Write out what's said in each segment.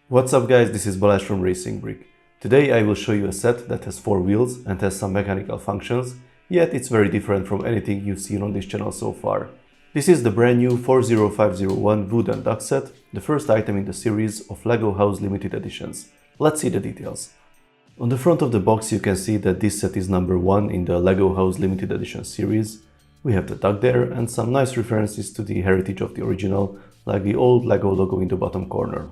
What's up guys, this is Balázs from Racing Brick. Today I will show you a set that has 4 wheels and has some mechanical functions, yet it's very different from anything you've seen on this channel so far. This is the brand new 40501 Wood and Duck set, the first item in the series of LEGO House limited editions. Let's see the details. On the front of the box you can see that this set is number 1 in the LEGO House limited edition series. We have the duck there and some nice references to the heritage of the original, like the old LEGO logo in the bottom corner.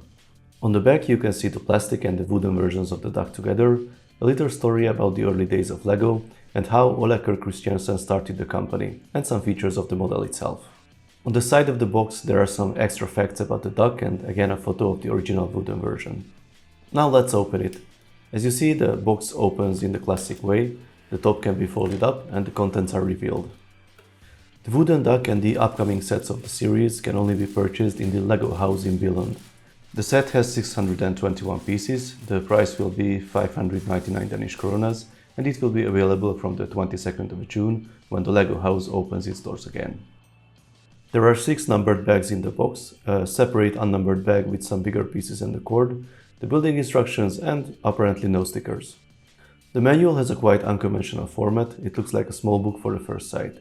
On the back you can see the plastic and the wooden versions of the duck together, a little story about the early days of LEGO and how Ole Christiansen started the company, and some features of the model itself. On the side of the box there are some extra facts about the duck and again a photo of the original wooden version. Now let's open it. As you see, the box opens in the classic way, the top can be folded up and the contents are revealed. The wooden duck and the upcoming sets of the series can only be purchased in the LEGO house in Billund. The set has 621 pieces, the price will be 599 Danish kronas, and it will be available from the 22nd of June when the LEGO house opens its doors again. There are 6 numbered bags in the box, a separate unnumbered bag with some bigger pieces and the cord, the building instructions and apparently no stickers. The manual has a quite unconventional format, it looks like a small book for the first sight.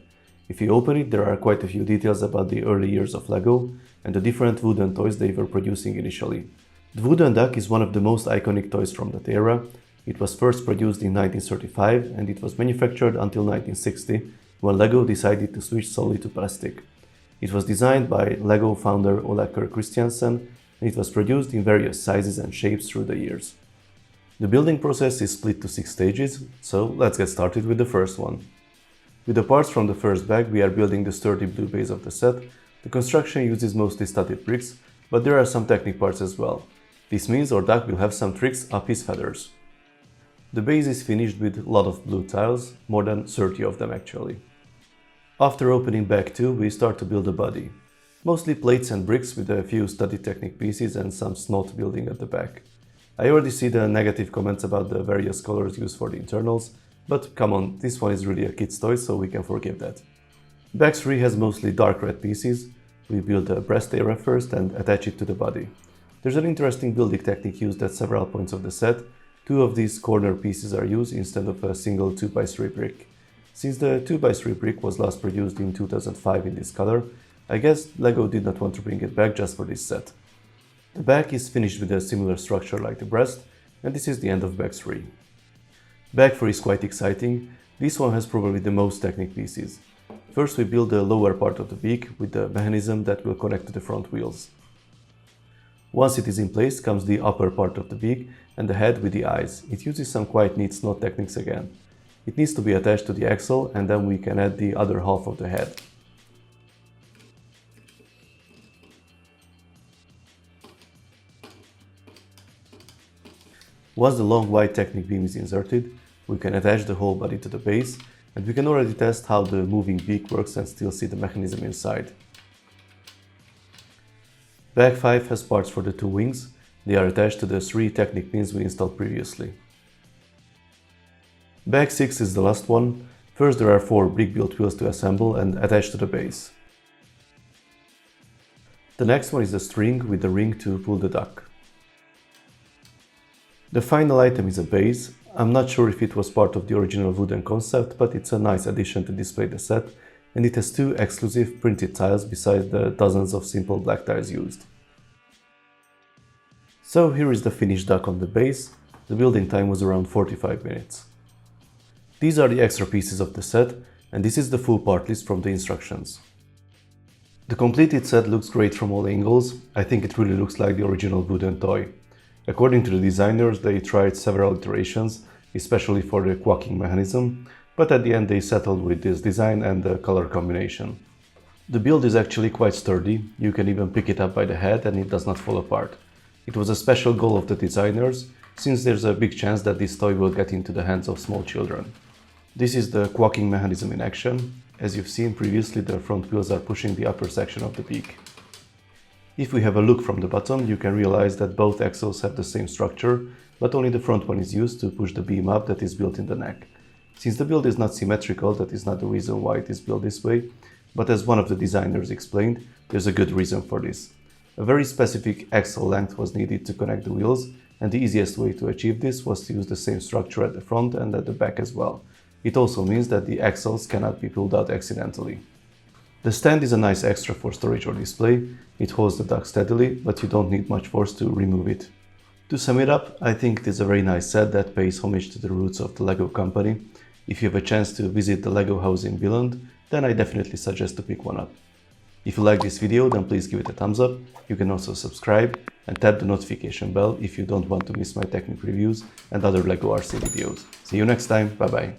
If you open it, there are quite a few details about the early years of LEGO and the different wooden toys they were producing initially. The wooden duck is one of the most iconic toys from that era. It was first produced in 1935 and it was manufactured until 1960, when LEGO decided to switch solely to plastic. It was designed by LEGO founder Ole Christiansen and it was produced in various sizes and shapes through the years. The building process is split to 6 stages, so let's get started with the first one. With the parts from the first bag, we are building the sturdy blue base of the set. The construction uses mostly studded bricks, but there are some technic parts as well. This means our duck will have some tricks up his feathers. The base is finished with a lot of blue tiles, more than 30 of them actually. After opening bag 2, we start to build the body. Mostly plates and bricks with a few studded technic pieces and some snot building at the back. I already see the negative comments about the various colors used for the internals, but come on, this one is really a kid's toy, so we can forgive that. Bag 3 has mostly dark red pieces. We build the breast area first and attach it to the body. There's an interesting building technique used at several points of the set. 2 of these corner pieces are used instead of a single 2x3 brick. Since the 2x3 brick was last produced in 2005 in this color, I guess LEGO did not want to bring it back just for this set. The back is finished with a similar structure like the breast, and this is the end of bag 3. Bag 4 is quite exciting. This one has probably the most technic pieces. First we build the lower part of the beak with the mechanism that will connect to the front wheels. Once it is in place comes the upper part of the beak and the head with the eyes. It uses some quite neat snot techniques again. It needs to be attached to the axle and then we can add the other half of the head. Once the long white technic beam is inserted, we can attach the whole body to the base, and we can already test how the moving beak works and still see the mechanism inside. Bag 5 has parts for the 2 wings. They are attached to the 3 technic pins we installed previously. Bag 6 is the last one. First there are 4 brick-built wheels to assemble and attach to the base. The next one is the string with the ring to pull the duck. The final item is a base. I'm not sure if it was part of the original wooden concept, but it's a nice addition to display the set, and it has 2 exclusive printed tiles besides the dozens of simple black tiles used. So here is the finished duck on the base. The building time was around 45 minutes. These are the extra pieces of the set, and this is the full part list from the instructions. The completed set looks great from all angles. I think it really looks like the original wooden toy. According to the designers, they tried several iterations, especially for the quacking mechanism, but at the end they settled with this design and the color combination. The build is actually quite sturdy. You can even pick it up by the head and it does not fall apart. It was a special goal of the designers, since there's a big chance that this toy will get into the hands of small children. This is the quacking mechanism in action. As you've seen previously, the front wheels are pushing the upper section of the beak. If we have a look from the bottom, you can realize that both axles have the same structure, but only the front one is used to push the beam up that is built in the neck. Since the build is not symmetrical, that is not the reason why it is built this way, but as one of the designers explained, there's a good reason for this. A very specific axle length was needed to connect the wheels, and the easiest way to achieve this was to use the same structure at the front and at the back as well. It also means that the axles cannot be pulled out accidentally. The stand is a nice extra for storage or display. It holds the dock steadily, but you don't need much force to remove it. To sum it up, I think it is a very nice set that pays homage to the roots of the LEGO company. If you have a chance to visit the LEGO house in Billund, then I definitely suggest to pick one up. If you like this video, then please give it a thumbs up. You can also subscribe and tap the notification bell if you don't want to miss my technique reviews and other LEGO RC videos. See you next time, bye bye!